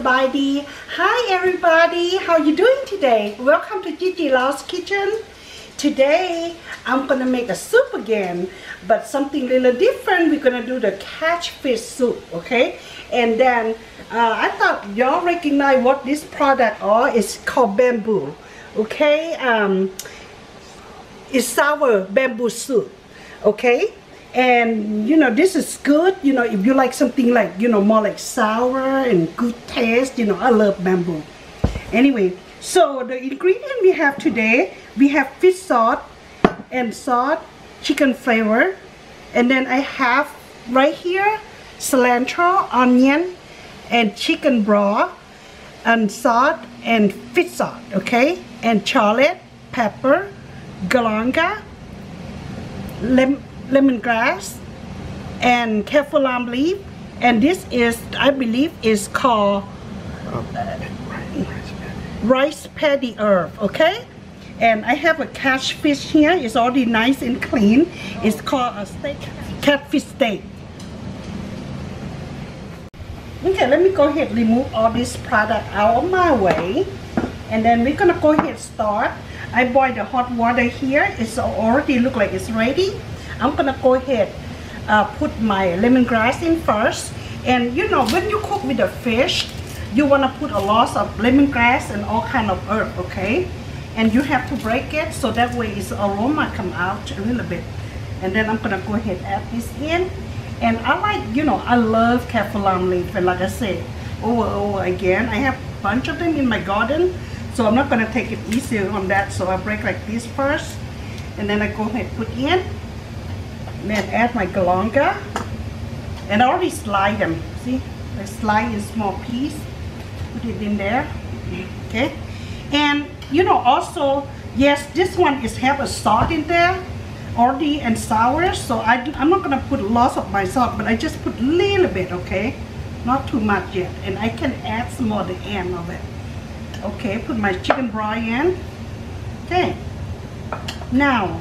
Sabadi. Hi everybody, how you doing today? Welcome to Gigi Lao's kitchen. Today I'm gonna make a soup again, but something a little different. We're gonna do the catfish soup, okay? And then I thought y'all recognize what this product is called bamboo, okay? It's sour bamboo soup, okay? And you know, this is good, you know, if you like something like, you know, more like sour and good taste, you know, I love bamboo. Anyway, so the ingredient we have today, we have fish sauce and salt, chicken flavor, and then I have right here cilantro, onion, and chicken broth, and salt and fish sauce, okay? And shallot, pepper, galangal, lemongrass, and kaffir lime leaf, and this is, I believe, is called rice paddy herb, okay? And I have a catfish here. It's already nice and clean. It's called a steak, catfish steak. Okay, let me go ahead and remove all this product out of my way, and then we're gonna go ahead and start. I boiled the hot water here. It's already look like it's ready. I'm gonna go ahead put my lemongrass in first. And you know, when you cook with the fish, you wanna put a lot of lemongrass and all kind of herb, okay? And you have to break it so that way its aroma come out a little bit. And then I'm gonna go ahead and add this in. And I like, you know, I love kaffir lime leaf, and like I said, over again, I have a bunch of them in my garden, so I'm not gonna take it easy on that. So I break like this first, and then I go ahead and put in. Then add my galangal, and I already slide them. See, I slide in small piece. Put it in there, okay. And you know, also, yes, this one is have a salt in there already and sour. So I'm not gonna put lots of my salt, but I just put a little bit, okay, not too much yet. And I can add some more at the end of it. Okay, put my chicken broth in. Okay, now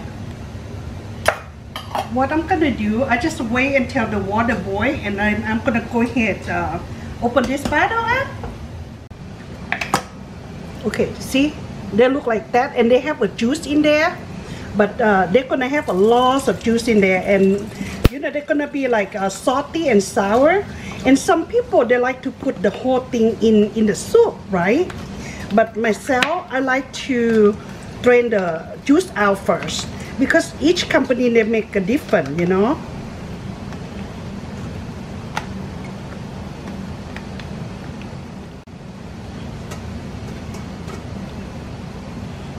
what I'm gonna do, I just wait until the water boil, and then I'm gonna go ahead open this bottle up. Okay, see, they look like that, and they have a juice in there, but they're gonna have a lot of juice in there, and you know, they're gonna be like salty and sour. And some people, they like to put the whole thing in the soup, right? But myself, I like to drain the juice out first, because each company, they make a different, you know.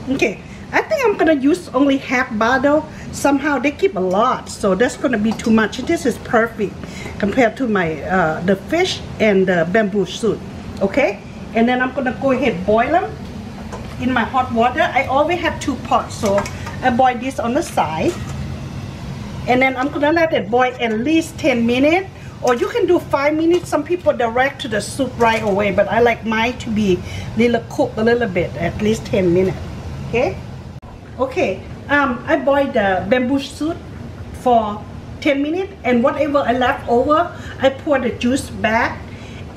Okay, I think I'm gonna use only half bottle. Somehow they keep a lot, so that's gonna be too much. This is perfect compared to my the fish and the bamboo soup. Okay, and then I'm gonna go ahead and boil them in my hot water. I always have 2 pots, so I boil this on the side, and then I'm gonna let it boil at least 10 minutes, or you can do 5 minutes. Some people direct to the soup right away, but I like mine to be little cooked a little bit, at least 10 minutes. Okay. Okay. I boiled the bamboo soup for 10 minutes, and whatever I left over, I pour the juice back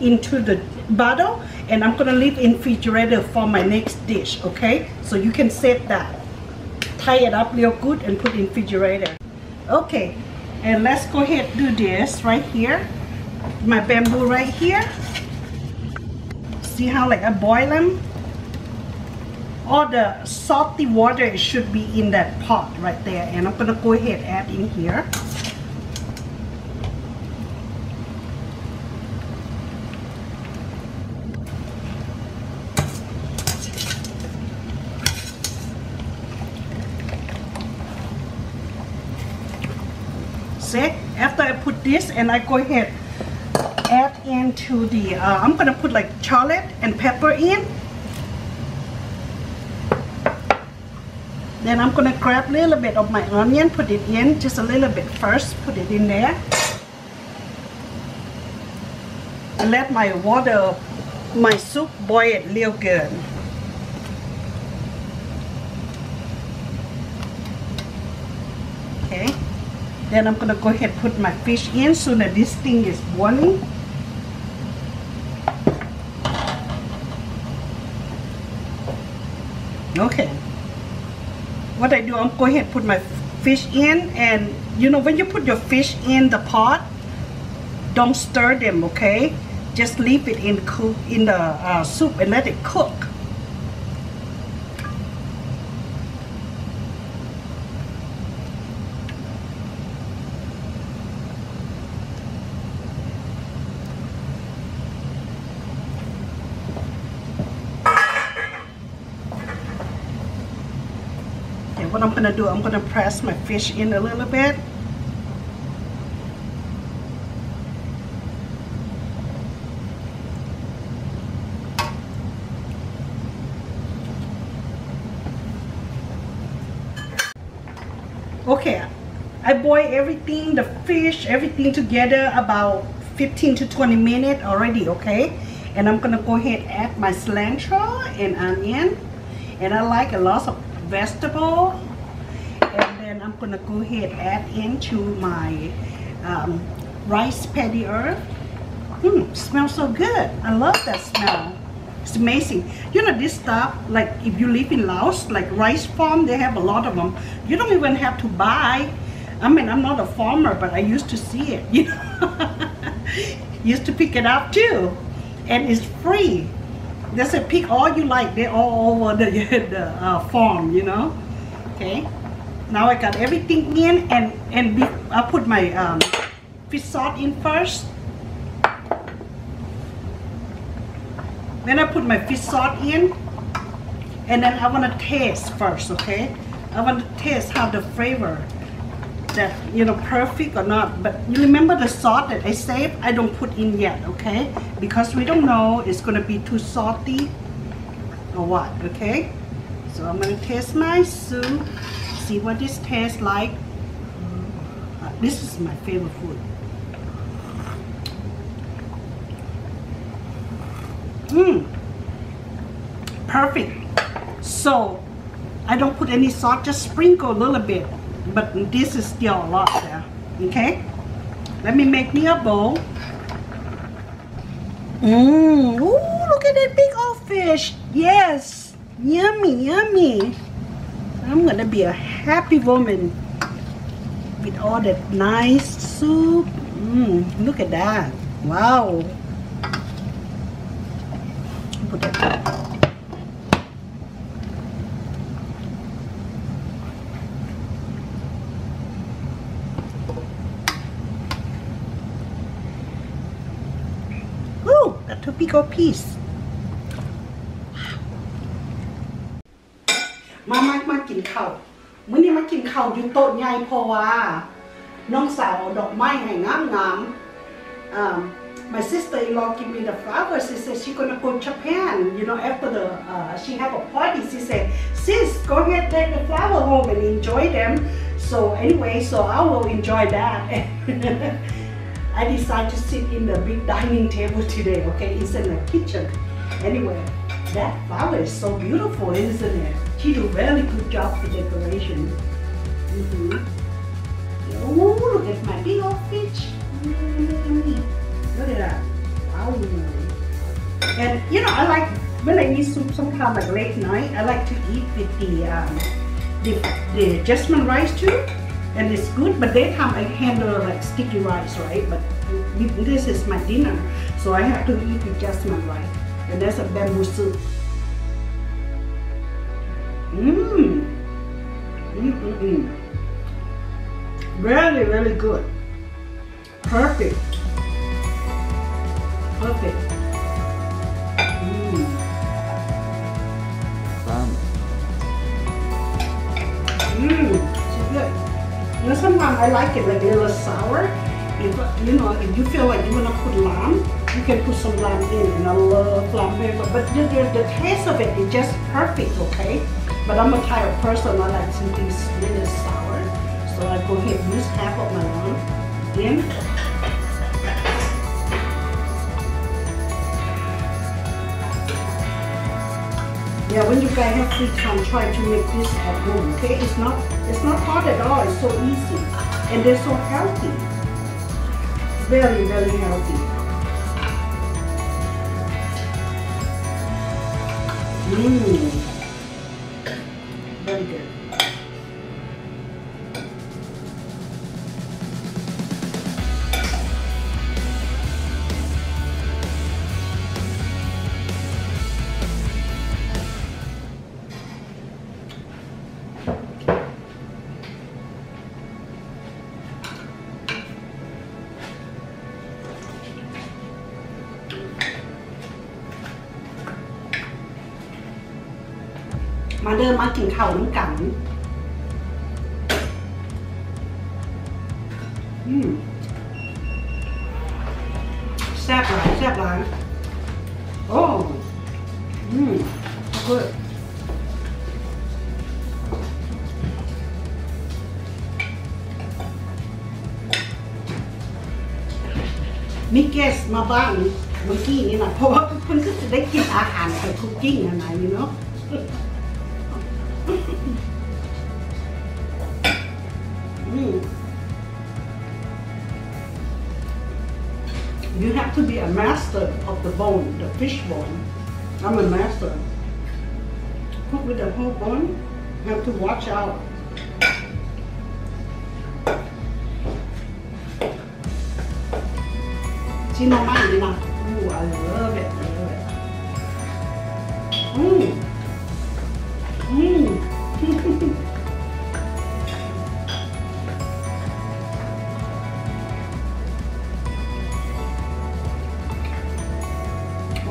into the bottle, and I'm gonna leave in refrigerator for my next dish. Okay, so you can set that, tie it up real good, and put in refrigerator. Okay, and let's go ahead and do this right here. My bamboo right here. See how like I boil them? All the salty water should be in that pot right there, and I'm gonna go ahead and add in here. See, after I put this, and I go ahead add into the I'm gonna put like shallot and pepper in. Then I'm gonna grab a little bit of my onion, put it in, just a little bit first, put it in there. And let my water, my soup boil real good. Okay. Then I'm gonna go ahead and put my fish in soon as this thing is boiling. Okay. What I do, I'm go ahead and put my fish in, and you know when you put your fish in the pot, don't stir them, okay? Just leave it in the soup and let it cook. What I'm gonna do, I'm gonna press my fish in a little bit. Okay, I boil everything, the fish, everything together about 15 to 20 minutes already, okay? And I'm gonna go ahead and add my cilantro and onion. And I like a lot of vegetable, and then I'm gonna go ahead and add into my rice paddy herb. Smells so good. I love that smell. It's amazing. You know this stuff, like if you live in Laos, like rice farm, they have a lot of them. You don't even have to buy. I mean, I'm not a farmer, but I used to see it, you know. Used to pick it up too, and it's free. They say pick all you like. They're all over the farm, you know. Okay. Now I got everything in, and I put my fish sauce in first. Then I put my fish sauce in, and then I want to taste first. Okay. I want to taste how the flavor, that you know, perfect or not. But you remember the sauce that I saved, I don't put in yet, okay? Because we don't know it's gonna be too salty or what, okay? So I'm gonna taste my soup, see what this tastes like. This is my favorite food. Perfect. So I don't put any salt, just sprinkle a little bit. But this is still a lot there, okay? Let me make me a bowl. Ooh, look at that big old fish. Yes, yummy, yummy. I'm gonna be a happy woman with all that nice soup. Look at that. Wow. Put that down. Two big old piece.มากินข้าวมื้อนี้มากินข้าวอยู่โต๊ะใหญ่เพราะว่าน้องสาวเอาดอกไม้ให้งามๆmy sister-in-law give me the flowers. She said she's gonna go to Japan, you know, after the she have a party. She said, sis, go ahead, take the flower home and enjoy them. So anyway, so I will enjoy that. I decided to sit in the big dining table today, okay? It's in the kitchen. Anyway, that flower is so beautiful, isn't it? She did a really good job for decoration. Oh, look at my big old fish. Look at that. Wow. And you know, I like, when I eat soup sometimes like late night, I like to eat with the jasmine rice too. And it's good, but daytime I handle like sticky rice, right? But this is my dinner, so I have to eat with jasmine rice. And that's a bamboo soup. Really, really good. Perfect. Perfect. So good. You know, sometimes I like it like a little sour. If you know, if you feel like you wanna put lamb, you can put some lamb in, and I love lamb flavor. But the taste of it is just perfect, okay? But I'm a type of person, I like something really sour, so I go ahead and use half of my lamb in. Yeah, when you guys have free time, try to make this at home, okay? It's not hard at all. It's so easy, and they're so healthy. Very, very healthy. มาเดินมากินข้าวน้ำกันแซ่บหลายแซ่บหลายโอ้goodมีเกสมาบ้างเมื่อกี้นี่นะเพราะว่าเพิ่งจะได้กินอาหารไปคุกกิ้งอะไรนี่เนาะYou have to be a master of the bone, the fish bone. I'm a master. Cook with the whole bone. You have to watch out. See no money now. Ooh, I love it. I love it.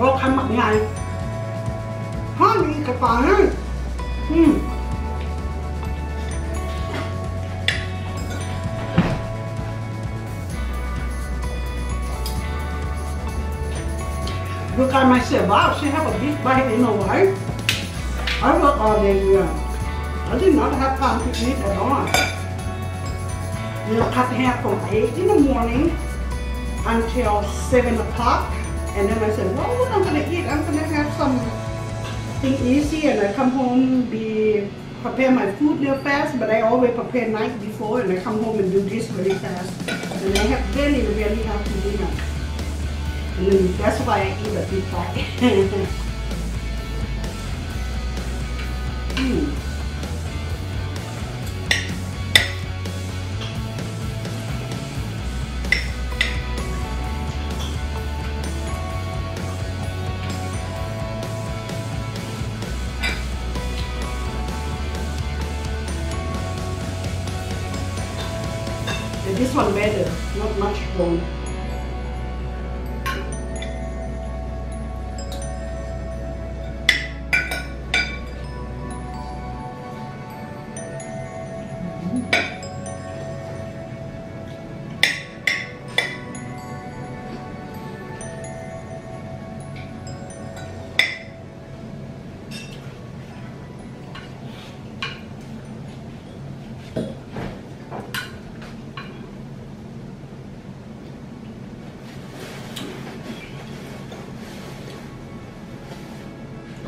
Ô, khăn mặt này hết đi cái phần á. Look at myself out. She have a big bite in a way. I work all day. I did not have time to eat at all. You know, cut hair from 8 in the morning until 7 o'clock. And then I said, well, what I'm going to eat? I'm going to have something easy. And I come home, prepare my food real fast. But I always prepare night before. And I come home and do this very fast. And I have very, very healthy dinner. And that's why I eat a big bite. This one better, not much bone.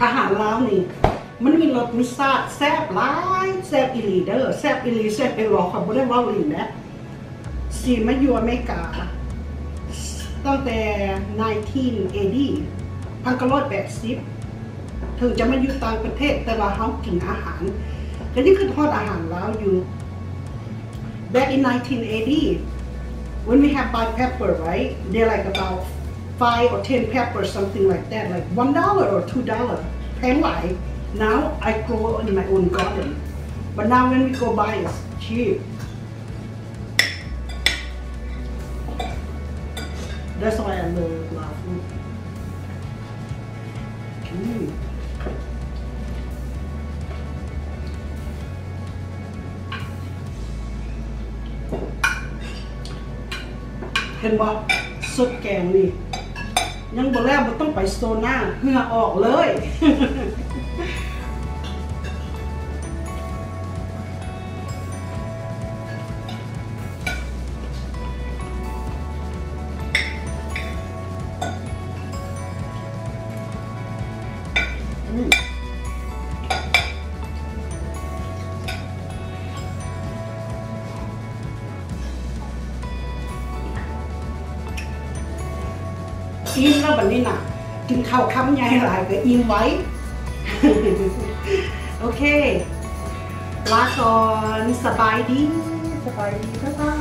อาหารลาวนี่มันมีรสมีชาติแซ่บหลายแซ่บอีหลีเด้อแซ่บอีหลีแซ่บไปหรอกค่ะบ่ได้ว่าลินนะสีมาอยู่อเมริกาตั้งแต่1980ถึงจะมาอยู่ต่างประเทศแต่ว่าเฮากินอาหารก็นี่คือทอดอาหารลาวอยู่ back in 1980 when we have buy pepper right they're like about 5 or 10 peppers, something like that, like $1 or $2. Penway. Now I grow in my own garden, but now when we go buy, it's cheap. That's why I love Lao Food. Ken ba, sốt kèng nè. ยังบอกแล้วมันต้องไปโซน่าเหงื่อออกเลยอิ่มแล้วแบบนี้น่ะกินข้าวคำใหญ่หลายก็อิ่มไว้ โอเคลาก่อนสบายดีบ๊ายบาย